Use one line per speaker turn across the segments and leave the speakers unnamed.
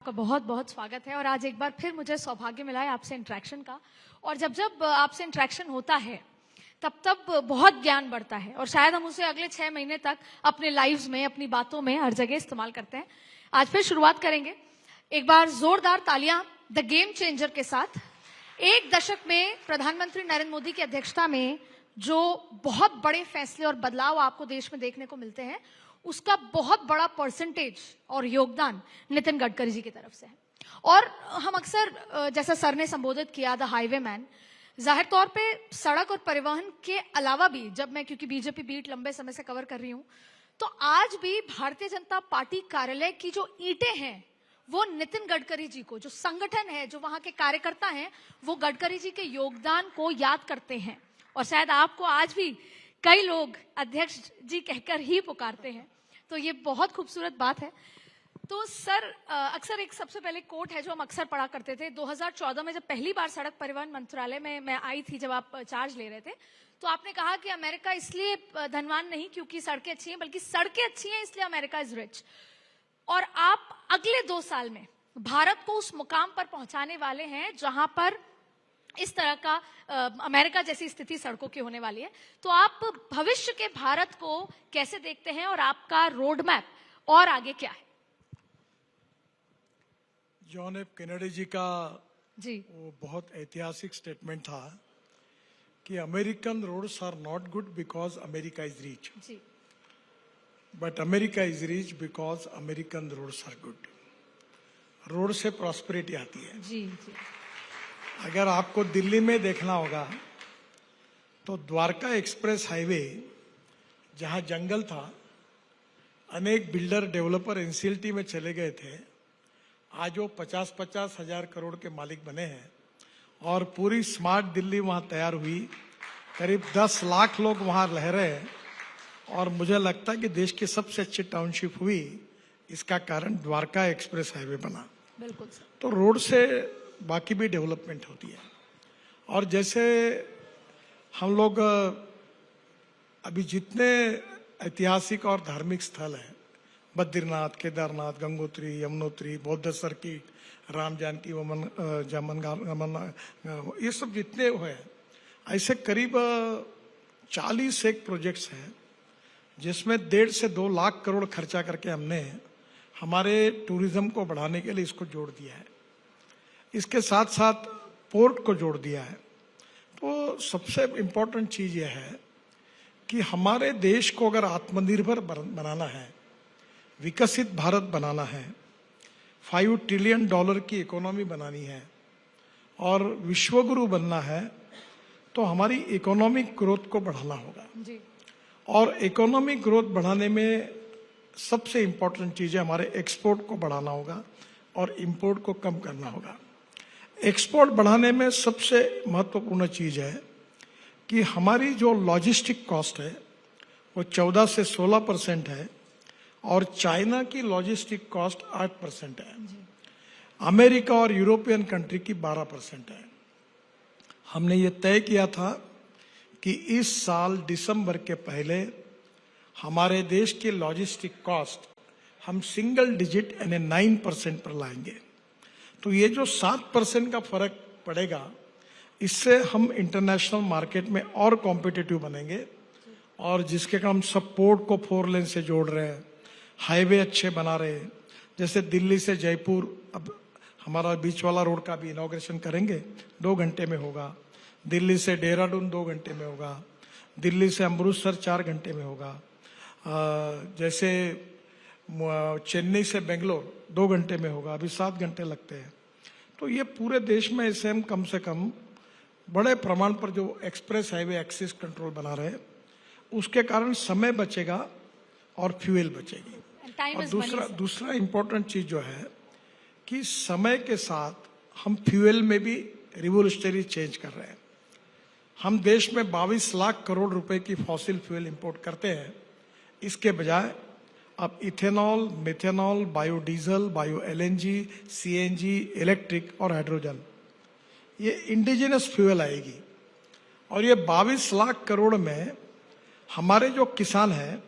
आपका बहुत बहुत स्वागत है और आज एक बार फिर मुझे सौभाग्य मिला है आपसे इंटरेक्शन का। और जब जब आपसे इंटरेक्शन होता है तब बहुत ज्ञान बढ़ता है और शायद हम उसे अगले 6 महीने तक अपने लाइव्स में, अपनी बातों में, हर जगह इस्तेमाल करते हैं। आज फिर शुरुआत करेंगे एक बार जोरदार तालियां द गेम चेंजर के साथ। एक दशक में प्रधानमंत्री नरेंद्र मोदी की अध्यक्षता में जो बहुत बड़े फैसले और बदलाव आपको देश में देखने को मिलते हैं, उसका बहुत बड़ा परसेंटेज और योगदान नितिन गडकरी जी की तरफ से है। और हम अक्सर, जैसा सर ने संबोधित किया, द हाईवे मैन, जाहिर तौर पे सड़क और परिवहन के अलावा भी, जब मैं क्योंकि बीजेपी बीट लंबे समय से कवर कर रही हूं, तो आज भी भारतीय जनता पार्टी कार्यालय की जो ईंटें हैं वो नितिन गडकरी जी को, जो संगठन है, जो वहां के कार्यकर्ता हैं, वो गडकरी जी के योगदान को याद करते हैं। और शायद आपको आज भी कई लोग अध्यक्ष जी कहकर ही पुकारते हैं, तो ये बहुत खूबसूरत बात है। तो सर, अक्सर एक सबसे पहले कोट है जो हम अक्सर पढ़ा करते थे। 2014 में जब पहली बार सड़क परिवहन मंत्रालय में मैं आई थी, जब आप चार्ज ले रहे थे, तो आपने कहा कि अमेरिका इसलिए धनवान नहीं क्योंकि सड़कें अच्छी हैं, बल्कि सड़कें अच्छी हैं इसलिए अमेरिका इज रिच। और आप अगले 2 साल में भारत को उस मुकाम पर पहुंचाने वाले हैं जहां पर इस तरह का अमेरिका जैसी स्थिति सड़कों की होने वाली है। तो आप भविष्य के भारत को कैसे देखते हैं और आपका रोड मैप और आगे क्या है?
जॉन एफ कैनेडी जी का वो बहुत ऐतिहासिक स्टेटमेंट था कि American roads are not good because America is rich, but America is rich because American roads are good. Road से प्रॉस्पेरिटी आती है। जी। अगर आपको दिल्ली में देखना होगा तो द्वारका एक्सप्रेस हाईवे, जहां जंगल था, अनेक बिल्डर डेवलपर एनसीएलटी में चले गए थे, आज वो 50-50 हजार करोड़ के मालिक बने हैं और पूरी स्मार्ट दिल्ली वहां तैयार हुई। करीब 10 लाख लोग वहां रह रहे हैं और मुझे लगता है कि देश की सबसे अच्छी टाउनशिप हुई। इसका कारण द्वारका एक्सप्रेस हाईवे बना। बिल्कुल सर। तो रोड से बाकी भी डेवलपमेंट होती है। और जैसे हम लोग अभी जितने ऐतिहासिक और धार्मिक स्थल हैं, बद्रीनाथ, केदारनाथ, गंगोत्री, यमुनोत्री, बौद्ध सर्किट, राम जानकी ये सब जितने हुए हैं, ऐसे करीब 40 एक प्रोजेक्ट्स हैं जिसमें 1.5 से 2 लाख करोड़ खर्चा करके हमने हमारे टूरिज्म को बढ़ाने के लिए इसको जोड़ दिया है। इसके साथ साथ पोर्ट को जोड़ दिया है। तो सबसे इम्पोर्टेंट चीज यह है कि हमारे देश को अगर आत्मनिर्भर बनाना है, विकसित भारत बनाना है, $5 ट्रिलियन की इकोनॉमी बनानी है और विश्वगुरु बनना है, तो हमारी इकोनॉमिक ग्रोथ को बढ़ाना होगा। जी। और इकोनॉमिक ग्रोथ बढ़ाने में सबसे इम्पोर्टेंट चीज है हमारे एक्सपोर्ट को बढ़ाना होगा और इंपोर्ट को कम करना होगा। एक्सपोर्ट बढ़ाने में सबसे महत्वपूर्ण चीज है कि हमारी जो लॉजिस्टिक कॉस्ट है वो 14 से 16% है और चाइना की लॉजिस्टिक कॉस्ट 8% है। अमेरिका और यूरोपियन कंट्री की 12% है। हमने ये तय किया था कि इस साल दिसंबर के पहले हमारे देश की लॉजिस्टिक कॉस्ट हम सिंगल डिजिट यानी 9% पर लाएंगे। तो ये जो 7% का फर्क पड़ेगा, इससे हम इंटरनेशनल मार्केट में और कॉम्पिटिटिव बनेंगे। और जिसके कारण हम सब पोर्ट को 4 लेन से जोड़ रहे हैं, हाईवे अच्छे बना रहे हैं। जैसे दिल्ली से जयपुर, अब हमारा बीच वाला रोड का भी इनॉग्रेशन करेंगे, 2 घंटे में होगा। दिल्ली से देहरादून 2 घंटे में होगा। दिल्ली से अमृतसर 4 घंटे में होगा। जैसे चेन्नई से बेंगलोर 2 घंटे में होगा, अभी 7 घंटे लगते हैं। तो ये पूरे देश में ऐसे हम कम से कम बड़े प्रमाण पर जो एक्सप्रेस हाईवे एक्सिस कंट्रोल बना रहे हैं, उसके कारण समय बचेगा और फ्यूल बचेगी। और दूसरा इम्पोर्टेंट चीज जो है कि समय के साथ हम फ्यूल में भी रिवोल्यूशनरी चेंज कर रहे हैं। हम देश में 22 लाख करोड़ रुपए की फॉसिल फ्यूल इंपोर्ट करते हैं। इसके बजाय अब ethanol, methanol, biodiesel, bio LNG, CNG, electric और हाइड्रोजन, ये इंडिजिनस फ्यूल आएगी। और ये 22 लाख करोड़ में हमारे जो किसान हैं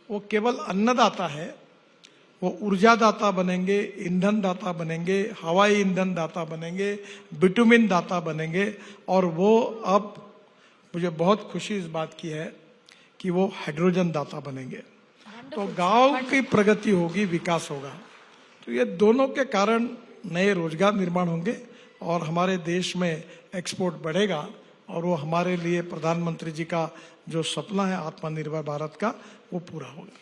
वो केवल अन्नदाता है, वो ऊर्जा दाता बनेंगे, ईंधन दाता बनेंगे, हवाई ईंधन दाता बनेंगे, बिटुमिन दाता बनेंगे। और वो अब मुझे बहुत खुशी इस बात की है कि वो हाइड्रोजन दाता बनेंगे। तो गांव की प्रगति होगी, विकास होगा। तो ये दोनों के कारण नए रोजगार निर्माण होंगे और हमारे देश में एक्सपोर्ट बढ़ेगा और वो हमारे लिए प्रधानमंत्री जी का जो सपना है आत्मनिर्भर भारत का, वो पूरा होगा।